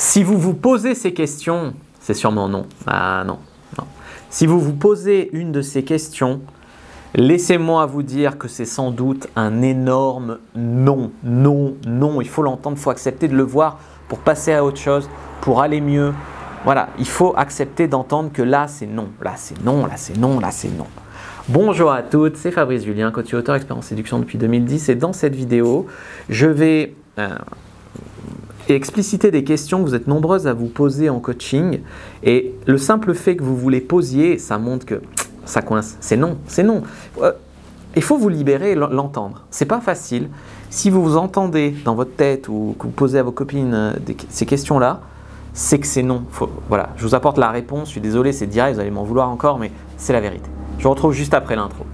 Si vous vous posez ces questions, c'est sûrement non. Ah non, non. Si vous vous posez une de ces questions, laissez-moi vous dire que c'est sans doute un énorme non, non, non. Il faut l'entendre, il faut accepter de le voir pour passer à autre chose, pour aller mieux. Voilà, il faut accepter d'entendre que là c'est non, là c'est non, là c'est non, là c'est non. Bonjour à toutes, c'est Fabrice Julien, coach et auteur expert en séduction depuis 2010 et dans cette vidéo, je vais expliciter des questions que vous êtes nombreuses à vous poser en coaching et le simple fait que vous vous les posiez, ça montre que ça coince. C'est non, c'est non. Il faut vous libérer et l'entendre. C'est pas facile. Si vous vous entendez dans votre tête ou que vous posez à vos copines ces questions-là, c'est que c'est non. Voilà, je vous apporte la réponse. Je suis désolé, c'est direct, vous allez m'en vouloir encore, mais c'est la vérité. Je vous retrouve juste après l'intro.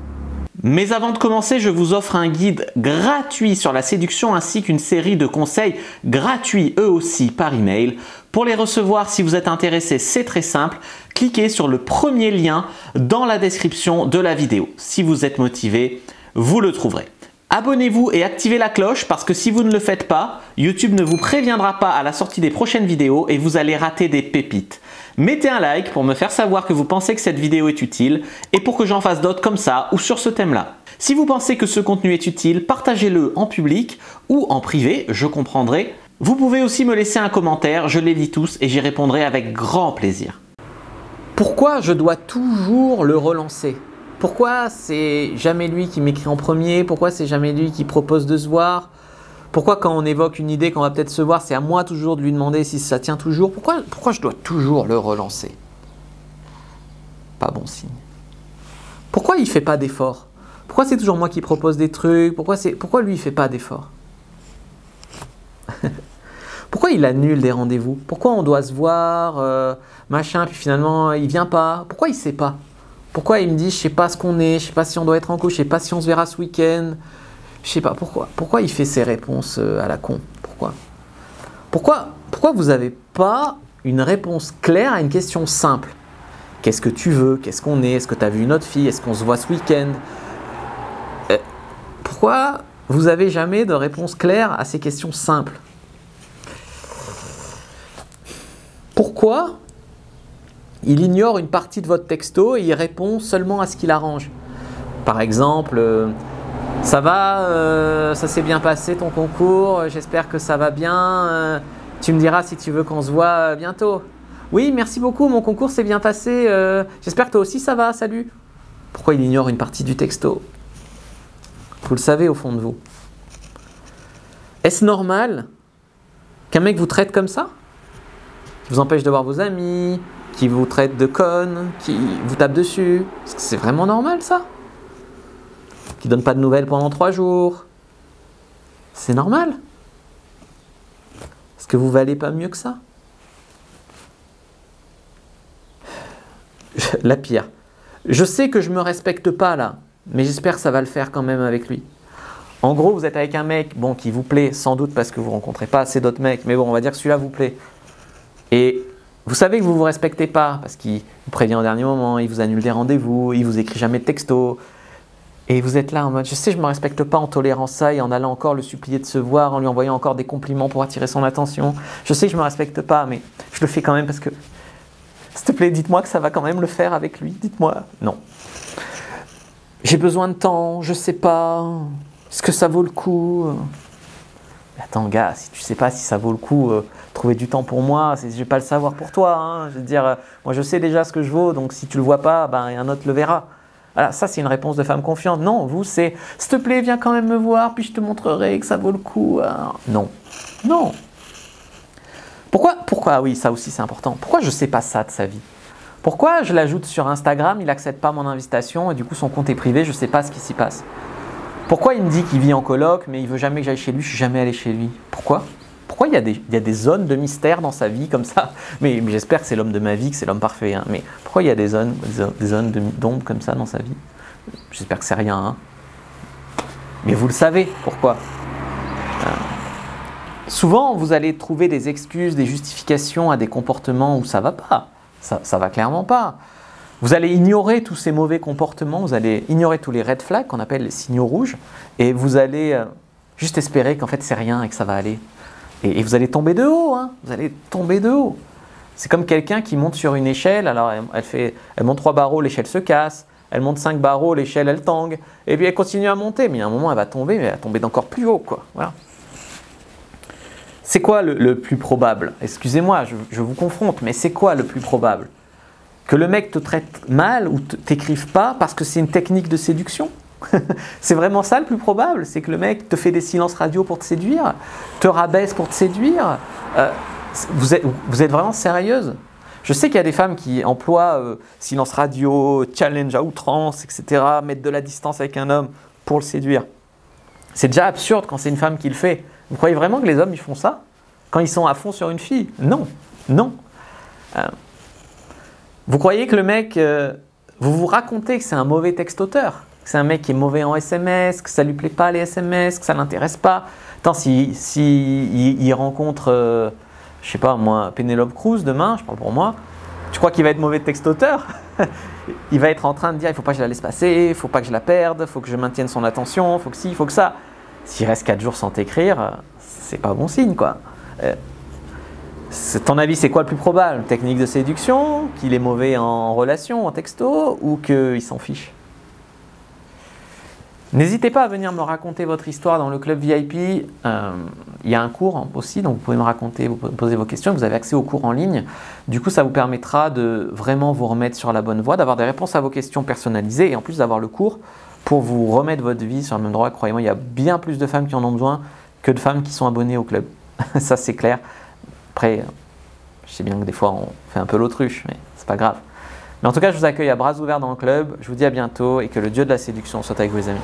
Mais avant de commencer, je vous offre un guide gratuit sur la séduction ainsi qu'une série de conseils gratuits eux aussi par email. Pour les recevoir, si vous êtes intéressé, c'est très simple. Cliquez sur le premier lien dans la description de la vidéo. Si vous êtes motivé, vous le trouverez. Abonnez-vous et activez la cloche parce que si vous ne le faites pas, YouTube ne vous préviendra pas à la sortie des prochaines vidéos et vous allez rater des pépites. Mettez un like pour me faire savoir que vous pensez que cette vidéo est utile et pour que j'en fasse d'autres comme ça ou sur ce thème-là. Si vous pensez que ce contenu est utile, partagez-le en public ou en privé, je comprendrai. Vous pouvez aussi me laisser un commentaire, je les lis tous et j'y répondrai avec grand plaisir. Pourquoi je dois toujours le relancer ? Pourquoi c'est jamais lui qui m'écrit en premier ? Pourquoi c'est jamais lui qui propose de se voir ? Pourquoi quand on évoque une idée qu'on va peut-être se voir, c'est à moi toujours de lui demander si ça tient toujours ? Pourquoi je dois toujours le relancer ? Pas bon signe. Pourquoi il ne fait pas d'effort ? Pourquoi c'est toujours moi qui propose des trucs ? Pourquoi lui il ne fait pas d'effort ? Pourquoi il annule des rendez-vous ? Pourquoi on doit se voir, machin, puis finalement il vient pas ? Pourquoi il ne sait pas ? Pourquoi il me dit je sais pas ce qu'on est, je sais pas si on doit être en couple, je sais pas si on se verra ce week-end, je sais pas pourquoi. Pourquoi il fait ces réponses à la con ? Pourquoi vous n'avez pas une réponse claire à une question simple ? Qu'est-ce que tu veux ? Qu'est-ce qu'on est ? Est-ce que tu as vu une autre fille ? Est-ce qu'on se voit ce week-end ? Pourquoi vous n'avez jamais de réponse claire à ces questions simples ? Pourquoi il ignore une partie de votre texto et il répond seulement à ce qui l'arrange ? Par exemple, ça va, ça s'est bien passé ton concours, j'espère que ça va bien, tu me diras si tu veux qu'on se voit bientôt. Oui, merci beaucoup, mon concours s'est bien passé, j'espère que toi aussi ça va, salut. Pourquoi il ignore une partie du texto ? Vous le savez au fond de vous. Est-ce normal qu'un mec vous traite comme ça ? Qui vous empêche de voir vos amis, qui vous traite de conne, qui vous tape dessus. Est-ce que c'est vraiment normal ça ? Qui donne pas de nouvelles pendant 3 jours. C'est normal ? Est-ce que vous valez pas mieux que ça ? La pire. Je sais que je me respecte pas là, mais j'espère que ça va le faire quand même avec lui. En gros, vous êtes avec un mec qui vous plaît, sans doute parce que vous rencontrez pas assez d'autres mecs, mais bon, on va dire que celui-là vous plaît. Et vous savez que vous ne vous respectez pas parce qu'il vous prévient au dernier moment, il vous annule des rendez-vous, il vous écrit jamais de texto. Et vous êtes là en mode, je sais, je ne me respecte pas en tolérant ça et en allant encore le supplier de se voir, en lui envoyant encore des compliments pour attirer son attention. Je sais que je ne me respecte pas, mais je le fais quand même parce que, s'il te plaît, dites-moi que ça va quand même le faire avec lui. Dites-moi. Non. J'ai besoin de temps, je ne sais pas. Est-ce que ça vaut le coup ? Attends, gars, si tu ne sais pas si ça vaut le coup, trouver du temps pour moi, je ne vais pas le savoir pour toi. Hein. Je veux dire, moi je sais déjà ce que je vaux, donc si tu ne le vois pas, un autre le verra. Voilà, ça c'est une réponse de femme confiante. Non, vous c'est, s'il te plaît, viens quand même me voir, puis je te montrerai que ça vaut le coup. Non, non. Pourquoi, oui, ça aussi c'est important. Pourquoi je ne sais pas ça de sa vie ? Pourquoi je l'ajoute sur Instagram, il n'accepte pas mon invitation et du coup son compte est privé, je ne sais pas ce qui s'y passe. Pourquoi il me dit qu'il vit en coloc, mais il veut jamais que j'aille chez lui, je suis jamais allé chez lui. Pourquoi il y a des zones de mystère dans sa vie comme ça ? Mais j'espère que c'est l'homme de ma vie, que c'est l'homme parfait. Hein. Mais pourquoi il y a des zones d'ombre comme ça dans sa vie ? J'espère que c'est rien. Hein. Mais vous le savez, pourquoi ? Souvent, vous allez trouver des excuses, des justifications à des comportements où ça va pas. Ça va clairement pas. Vous allez ignorer tous ces mauvais comportements, vous allez ignorer tous les red flags qu'on appelle les signaux rouges et vous allez juste espérer qu'en fait c'est rien et que ça va aller. Et vous allez tomber de haut, hein, vous allez tomber de haut. C'est comme quelqu'un qui monte sur une échelle, alors elle monte 3 barreaux, l'échelle se casse, elle monte 5 barreaux, l'échelle elle tangue, et puis elle continue à monter, mais à un moment elle va tomber, mais elle va tomber d'encore plus haut, quoi. Voilà. C'est quoi le plus probable? Excusez-moi, je vous confronte, mais c'est quoi le plus probable? Que le mec te traite mal ou t'écrive pas parce que c'est une technique de séduction? C'est vraiment ça le plus probable? C'est que le mec te fait des silences radio pour te séduire, te rabaisse pour te séduire? Vous êtes vraiment sérieuse? Je sais qu'il y a des femmes qui emploient silence radio, challenge à outrance, etc., mettre de la distance avec un homme pour le séduire. C'est déjà absurde quand c'est une femme qui le fait. Vous croyez vraiment que les hommes ils font ça quand ils sont à fond sur une fille? Non, non. Vous croyez que le mec, vous vous racontez que c'est un mauvais textoteur, que c'est un mec qui est mauvais en SMS, que ça lui plaît pas les SMS, que ça l'intéresse pas. Attends, il rencontre, je sais pas moi, Penelope Cruz demain, je parle pour moi, tu crois qu'il va être mauvais textoteur? Il va être en train de dire il faut pas que je la laisse passer, il faut pas que je la perde, il faut que je maintienne son attention, il faut que ci, il faut que ça. S'il reste 4 jours sans t'écrire, c'est pas bon signe, quoi. Ton avis, c'est quoi le plus probable? Technique de séduction, qu'il est mauvais en relation, en texto, ou qu'il s'en fiche? N'hésitez pas à venir me raconter votre histoire dans le club VIP. Il y a un cours aussi, donc vous pouvez me raconter, vous poser vos questions. Vous avez accès au cours en ligne. Du coup, ça vous permettra de vraiment vous remettre sur la bonne voie, d'avoir des réponses à vos questions personnalisées et en plus d'avoir le cours pour vous remettre votre vie sur le même droit. Croyez-moi, il y a bien plus de femmes qui en ont besoin que de femmes qui sont abonnées au club. Ça, c'est clair. Après, je sais bien que des fois, on fait un peu l'autruche, mais c'est pas grave. Mais en tout cas, je vous accueille à bras ouverts dans le club. Je vous dis à bientôt et que le Dieu de la séduction soit avec vos amis.